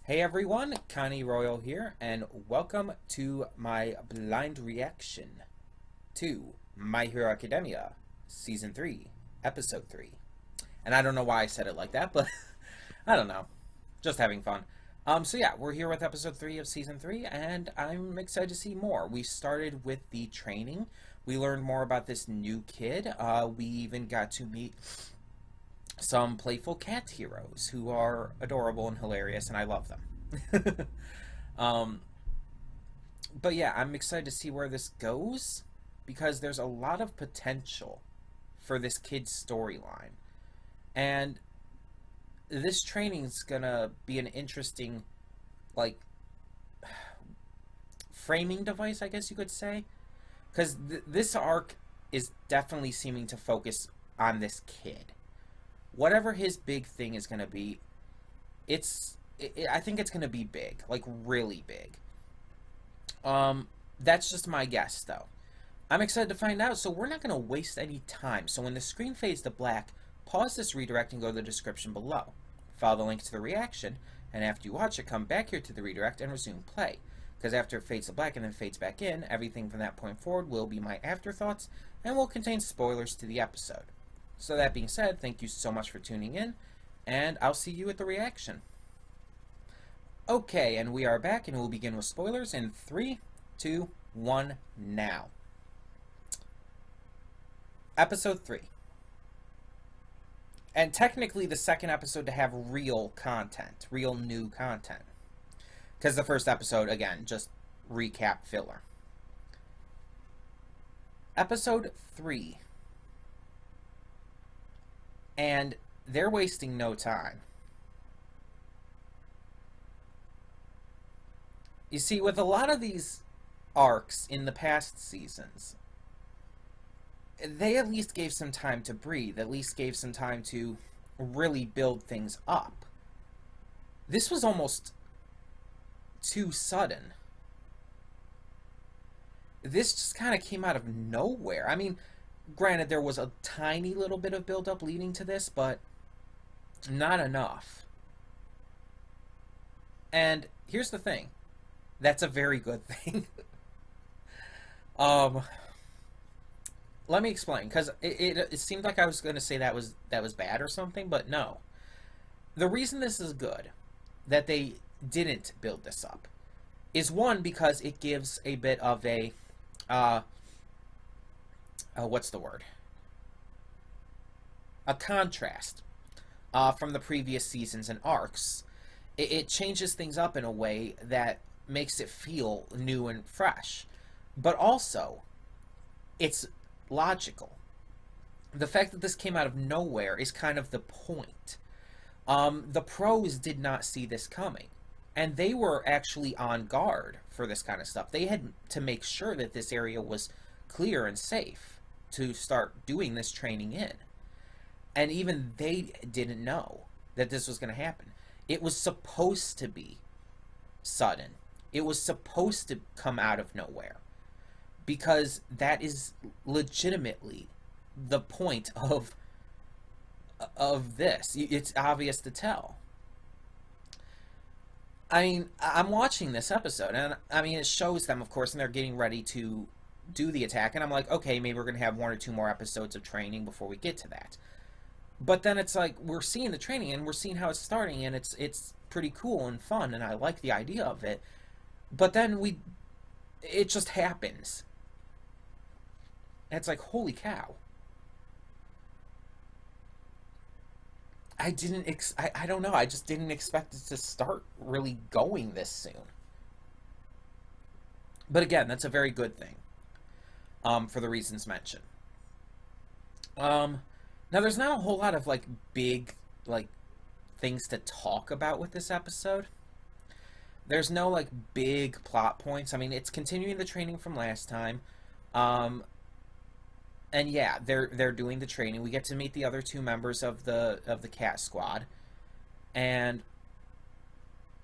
Hey everyone, Connie Royal here, and welcome to my blind reaction to My Hero Academia, Season 3, Episode 3. And I don't know why I said it like that, but I don't know. Just having fun. So yeah, we're here with Episode 3 of Season 3, and I'm excited to see more. We started with the training. We learned more about this new kid. We even got to meet some playful cat heroes who are adorable and hilarious, and I love them. um, but yeah, I'm excited to see where this goes because there's a lot of potential for this kid's storyline. And this training's gonna be an interesting, like, framing device, I guess you could say. Because this arc is definitely seeming to focus on this kid. Whatever his big thing is going to be, I think it's going to be big, like really big. That's just my guess, though. I'm excited to find out, so we're not going to waste any time. So when the screen fades to black, pause this redirect and go to the description below. Follow the link to the reaction, and after you watch it, come back here to the redirect and resume play. Because after it fades to black and then fades back in, everything from that point forward will be my afterthoughts and will contain spoilers to the episode. So that being said, thank you so much for tuning in, and I'll see you at the reaction. Okay, and we are back, and we'll begin with spoilers in 3, 2, 1, now. Episode 3. And technically the second episode to have real content, real new content. Because the first episode, again, just recap filler. Episode 3. And they're wasting no time. You see, with a lot of these arcs in the past seasons, they at least gave some time to breathe, at least gave some time to really build things up. This was almost too sudden. This just kind of came out of nowhere. I mean, granted, there was a tiny little bit of build-up leading to this, but not enough. And here's the thing. That's a very good thing. Let me explain, because it seemed like I was going to say that was bad or something, but no. The reason this is good, that they didn't build this up, is one, because it gives a bit of a what's the word? A contrast from the previous seasons and arcs. It changes things up in a way that makes it feel new and fresh. But also, it's logical. The fact that this came out of nowhere is kind of the point. The pros did not see this coming. And they were actually on guard for this kind of stuff. They had to make sure that this area was clear and safe to start doing this training in. And even they didn't know that this was going to happen. It was supposed to be sudden. It was supposed to come out of nowhere. Because that is legitimately the point of this. It's obvious to tell. I mean, I'm watching this episode, and I mean, it shows them, of course, and they're getting ready to do the attack, and I'm like, okay, maybe we're going to have 1 or 2 more episodes of training before we get to that. But then it's like, we're seeing the training, and we're seeing how it's starting, and it's pretty cool and fun, and I like the idea of it. But then it just happens. And it's like, holy cow. I don't know, I just didn't expect it to start really going this soon. But again, that's a very good thing, for the reasons mentioned. Now there's not a whole lot of, like, big, like, things to talk about with this episode. There's no, like, big plot points. I mean, it's continuing the training from last time. And yeah, they're doing the training. We get to meet the other 2 members of the cat squad, and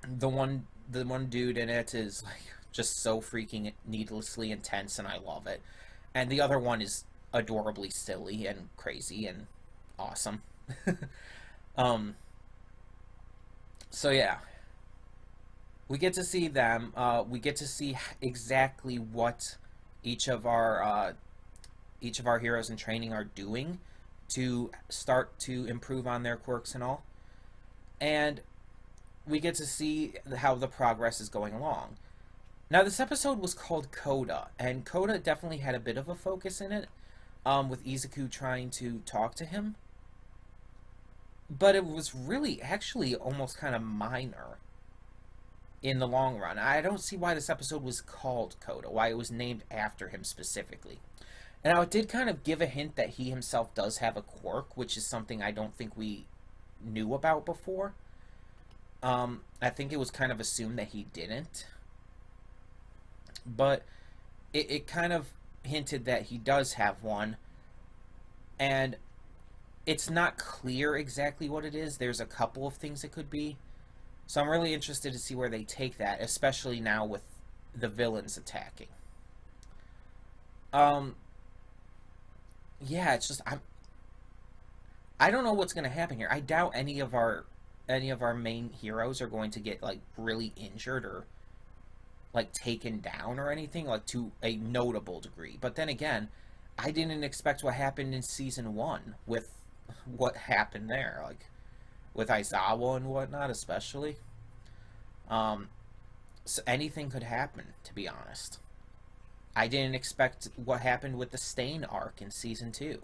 the one dude in it is like just so freaking needlessly intense, and I love it. And the other one is adorably silly and crazy and awesome. So yeah, we get to see them. We get to see exactly what each of our heroes in training are doing to start to improve on their quirks and all. And we get to see how the progress is going along. Now, this episode was called Coda, and Coda definitely had a bit of a focus in it, with Izuku trying to talk to him. But it was really, actually, almost kind of minor in the long run. I don't see why this episode was called Coda, why it was named after him specifically. And now, it did kind of give a hint that he himself does have a quirk, which is something I don't think we knew about before. I think it was kind of assumed that he didn't. But it kind of hinted that he does have one. And it's not clear exactly what it is. There's a couple of things it could be. So I'm really interested to see where they take that, especially now with the villains attacking. Yeah, it's just I don't know what's going to happen here. I doubt any of our main heroes are going to get like really injured or like taken down or anything, like to a notable degree. But then again, I didn't expect what happened in season 1 with what happened there, like with Aizawa and whatnot, especially. So anything could happen, to be honest. I didn't expect what happened with the Stain arc in season 2.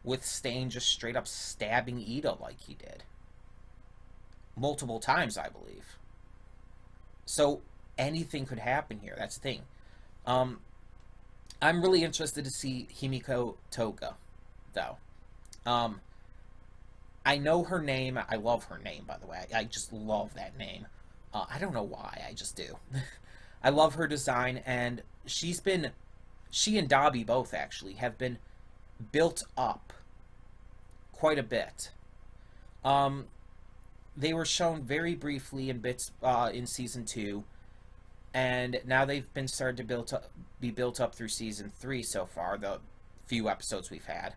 With Stain just straight up stabbing Ida like he did. Multiple times, I believe. So anything could happen here. That's the thing. I'm really interested to see Himiko Toga, though. I know her name. I love her name, by the way. I just love that name. I don't know why. I just do. I love her design, and she and Dabi both, actually, have been built up quite a bit. They were shown very briefly in bits in season 2, and now they've been started to be built up through season 3 so far, the few episodes we've had.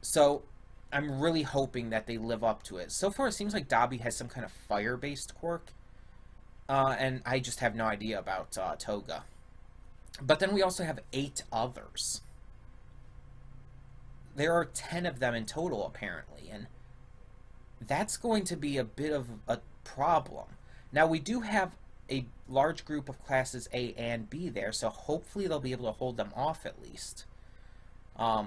So I'm really hoping that they live up to it. So far, it seems like Dabi has some kind of fire-based quirk, and I just have no idea about Toga. But then we also have 8 others. There are 10 of them in total, apparently, and that's going to be a bit of a problem. Now, we do have a large group of classes A and B there, so hopefully they'll be able to hold them off at least. But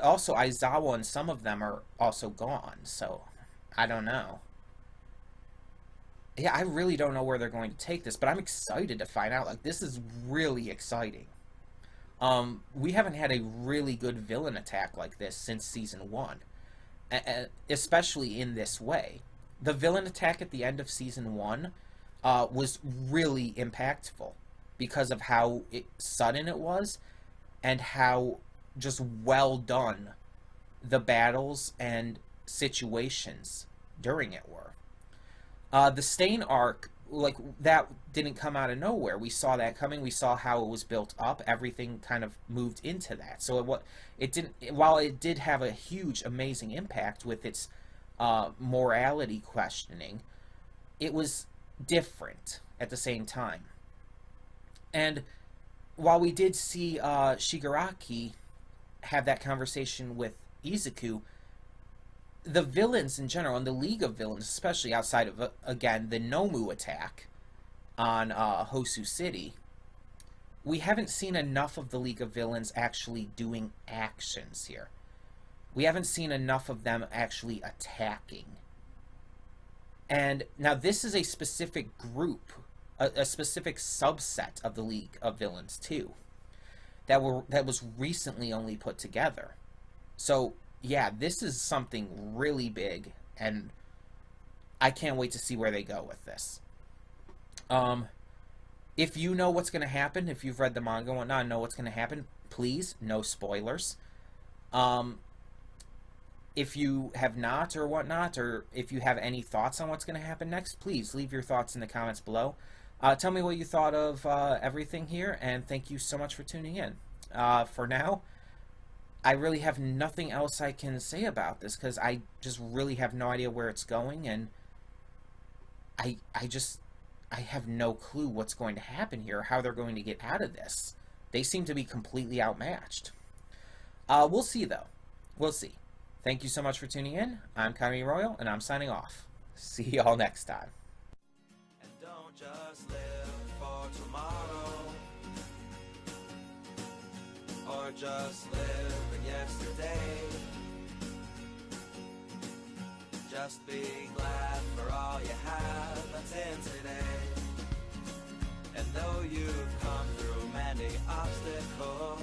also, Aizawa and some of them are also gone, so I don't know. Yeah, I really don't know where they're going to take this, but I'm excited to find out. Like, this is really exciting. We haven't had a really good villain attack like this since season 1, especially in this way. The villain attack at the end of season 1 was really impactful because of how sudden it was and how just well done the battles and situations during it were. The Stain arc, like, that didn't come out of nowhere. We saw that coming. We saw how it was built up. Everything kind of moved into that. So while it did have a huge, amazing impact with its morality questioning, it was different at the same time. And while we did see Shigaraki have that conversation with Izuku, the villains in general, and the League of Villains, especially outside of, again, the Nomu attack on Hosu City, we haven't seen enough of the League of Villains actually doing actions here. We haven't seen enough of them actually attacking. And now this is a specific group, a specific subset of the League of Villains too, that was recently only put together. So yeah, this is something really big, and I can't wait to see where they go with this. If you know what's going to happen, if you've read the manga and whatnot, know what's going to happen, please, no spoilers. If you have not or whatnot, or if you have any thoughts on what's going to happen next, please leave your thoughts in the comments below. Tell me what you thought of everything here, and thank you so much for tuning in. For now, I really have nothing else I can say about this, because I just really have no idea where it's going, and I have no clue what's going to happen here, how they're going to get out of this. They seem to be completely outmatched. We'll see, though. We'll see. Thank you so much for tuning in. I'm Connie Royal, and I'm signing off. See y'all next time. And don't just live for tomorrow, or just live in yesterday. Just be glad for all you have that's in today. And though you've come through many obstacles,